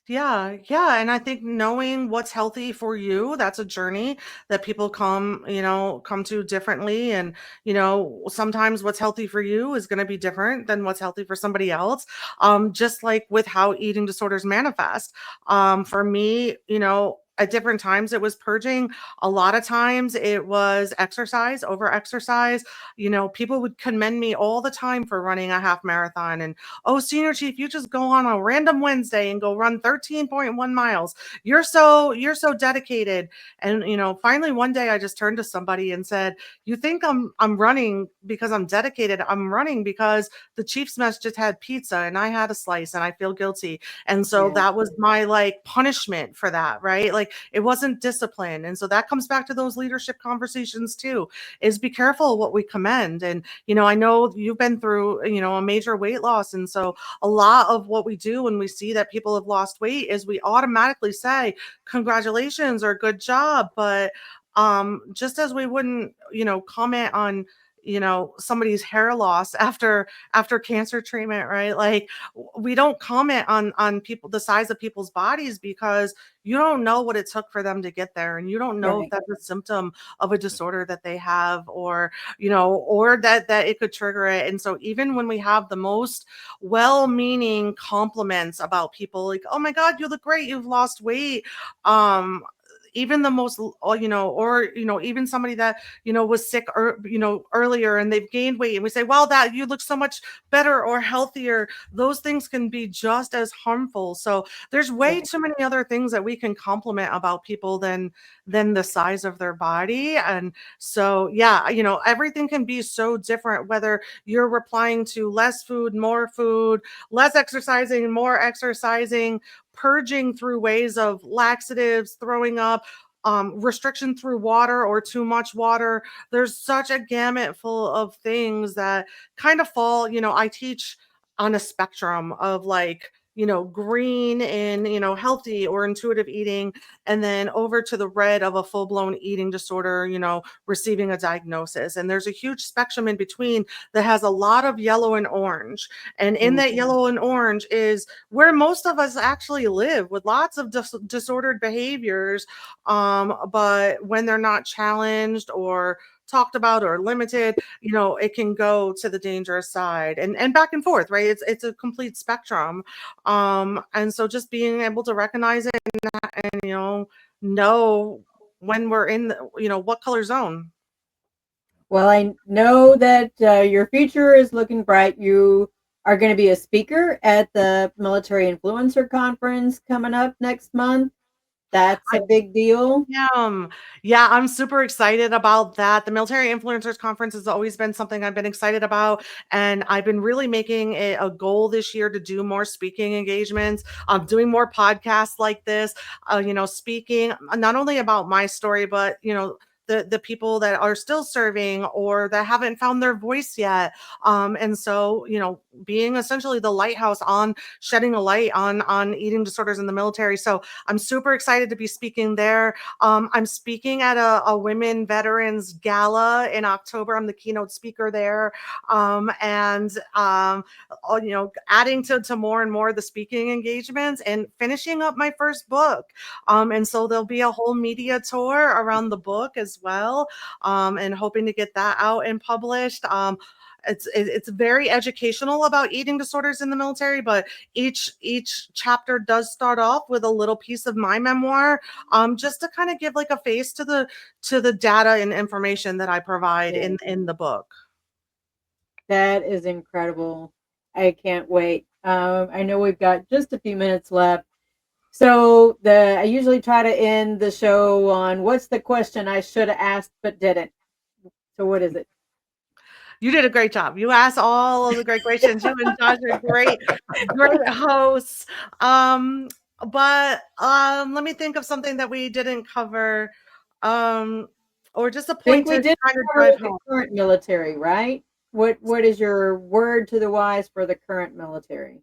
yeah, yeah. And I think knowing what's healthy for you, that's a journey that people come to differently. And, sometimes what's healthy for you is going to be different than what's healthy for somebody else. Just like with how eating disorders manifest. For me, at different times it was purging. A lot of times it was exercise, over exercise. People would commend me all the time for running a half marathon, and oh, senior chief, you just go on a random Wednesday and go run 13.1 miles. You're so dedicated. And finally one day I just turned to somebody and said, you think I'm running because I'm dedicated? I'm running because the Chiefs mess just had pizza and I had a slice and I feel guilty. And so Yeah. that was my like punishment for that, right? Like it wasn't discipline. And so that comes back to those leadership conversations too, is be careful what we commend. And I know you've been through, a major weight loss. And so a lot of what we do when we see that people have lost weight is we automatically say, congratulations or good job. But just as we wouldn't, comment on, somebody's hair loss after cancer treatment, right? Like we don't comment on people, the size of people's bodies, because you don't know what it took for them to get there, and you don't know if Right. that's a symptom of a disorder that they have, or or that it could trigger it. And so even when we have the most well-meaning compliments about people, like, oh my god, you look great, you've lost weight, um even the most, or even somebody that was sick, or earlier, and they've gained weight, and we say, well, that you look so much better or healthier, those things can be just as harmful. So there's way Right. too many other things that we can compliment about people than the size of their body. And so yeah, everything can be so different, whether you're replying to less food, less exercising, more exercising, purging through ways of laxatives, throwing up, restriction through water or too much water. There's such a gamut full of things that kind of fall, I teach on a spectrum of like, green and, healthy or intuitive eating, and then over to the red of a full blown eating disorder, receiving a diagnosis. And there's a huge spectrum in between that has a lot of yellow and orange. And in that Mhm. yellow and orange is where most of us actually live, with lots of disordered behaviors. But when they're not challenged or talked about or limited, it can go to the dangerous side, and back and forth, right? It's a complete spectrum. And so just being able to recognize it, and know when we're in the, what color zone. Well, I know that your future is looking bright. You are going to be a speaker at the Military Influencer Conference coming up next month. That's a big deal. Yeah, I'm super excited about that. The Military Influencers Conference has always been something I've been excited about, and I've been really making it a goal this year to do more speaking engagements. Doing more podcasts like this, speaking not only about my story, but the people that are still serving or that haven't found their voice yet. And so, being essentially the lighthouse on shedding a light on eating disorders in the military. So I'm super excited to be speaking there. I'm speaking at a women veterans gala in October. I'm the keynote speaker there. Adding to more and more of the speaking engagements and finishing up my first book. And so there'll be a whole media tour around the book as well, and hoping to get that out and published. It's very educational about eating disorders in the military, but each chapter does start off with a little piece of my memoir, just to kind of give like a face to the data and information that I provide in the book. That is incredible. I can't wait. I know we've got just a few minutes left. So I usually try to end the show on what's the question I should have asked but didn't. So what is it? You did a great job. You asked all of the great questions. You and Josh are great hosts. But let me think of something that we didn't cover. Or just a I think point we to did kind of cover drive the home. current military, right? What is your word to the wise for the current military?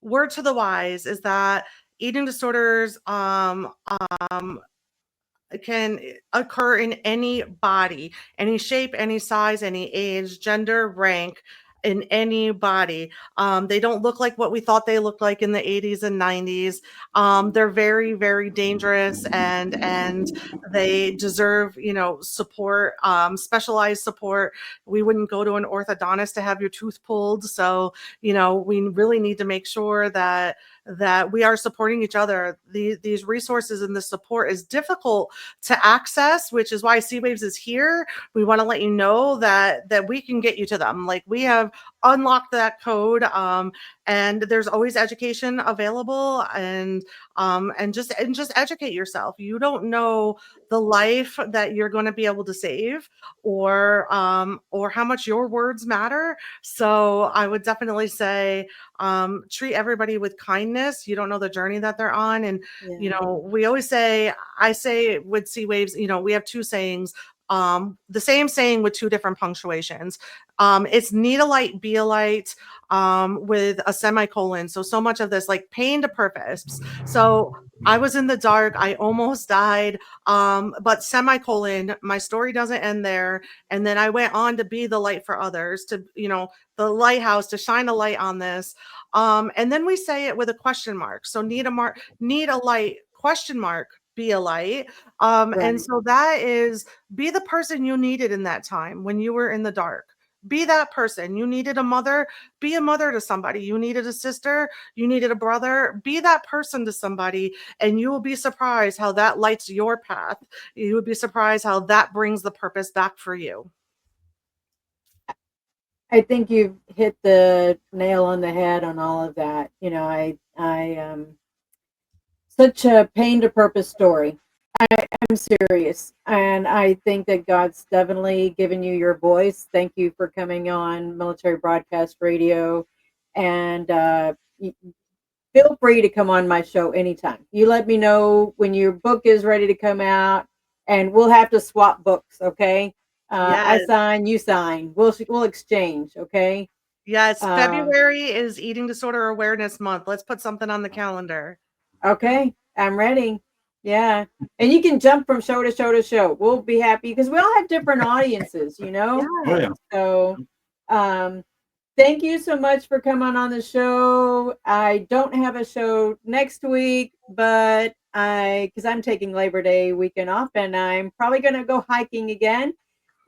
Word to the wise is that eating disorders can occur in any body, any shape, any size, any age, gender, rank, in any body. They don't look like what we thought they looked like in the 80s and 90s. They're very, very dangerous, and they deserve, support, specialized support. We wouldn't go to an orthodontist to have your tooth pulled. So, we really need to make sure that we are supporting each other. These resources and the support is difficult to access, which is why C-Waves is here. We want to let you know that we can get you to them. Like, we have unlocked that code, and there's always education available, and just educate yourself. You don't know the life that you're going to be able to save, or how much your words matter. So I would definitely say, treat everybody with kindness. You don't know the journey that they're on. And, we always say, I say with C-Waves, we have two sayings, the same saying with two different punctuations. It's need a light, be a light, with a semicolon. So much of this, like pain to purpose. So I was in the dark. I almost died. But semicolon, my story doesn't end there. And then I went on to be the light for others, to, the lighthouse, to shine a light on this. And then we say it with a question mark. So need a light, question mark, be a light. And so that is, be the person you needed in that time when you were in the dark. Be that person. You needed a mother, be a mother to somebody. You needed a sister, you needed a brother, be that person to somebody, and you will be surprised how that lights your path. You would be surprised how that brings the purpose back for you. I think you've hit the nail on the head on all of that. Such a pain to purpose story. I'm serious. And I think that God's definitely given you your voice. Thank you for coming on Military Broadcast Radio. And feel free to come on my show anytime. You let me know when your book is ready to come out, and we'll have to swap books, okay? I sign, you sign. We'll exchange, okay? Yes, February is Eating Disorder Awareness Month. Let's put something on the calendar. Okay, I'm ready. Yeah. And you can jump from show to show to show. We'll be happy because we all have different audiences, Yeah. Oh, yeah. So thank you so much for coming on the show. I don't have a show next week, but because I'm taking Labor Day weekend off, and I'm probably going to go hiking again.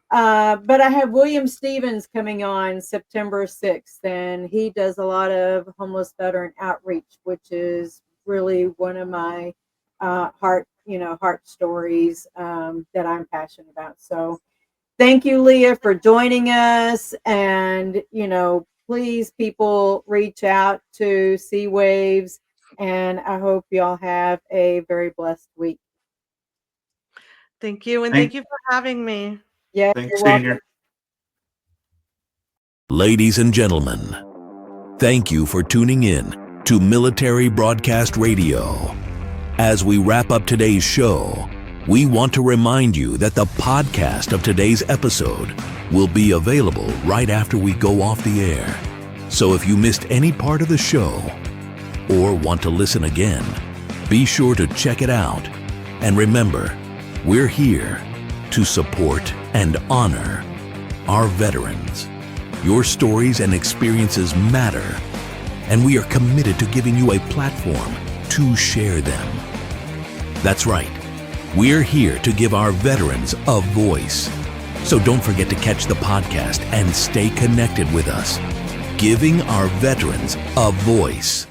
But I have William Stevens coming on September 6th, and he does a lot of homeless veteran outreach, which is really one of my heart stories that I'm passionate about. So thank you, Leah, for joining us. And, please, people, reach out to C-Waves. And I hope y'all have a very blessed week. Thank you. And Thank- thank you for having me. Yeah, Thanks, you're welcome. Senior. Ladies and gentlemen, thank you for tuning in to Military Broadcast Radio. As we wrap up today's show, we want to remind you that the podcast of today's episode will be available right after we go off the air. So if you missed any part of the show or want to listen again, be sure to check it out. And remember, we're here to support and honor our veterans. Your stories and experiences matter, and we are committed to giving you a platform to share them. That's right. We're here to give our veterans a voice. So don't forget to catch the podcast and stay connected with us. Giving our veterans a voice.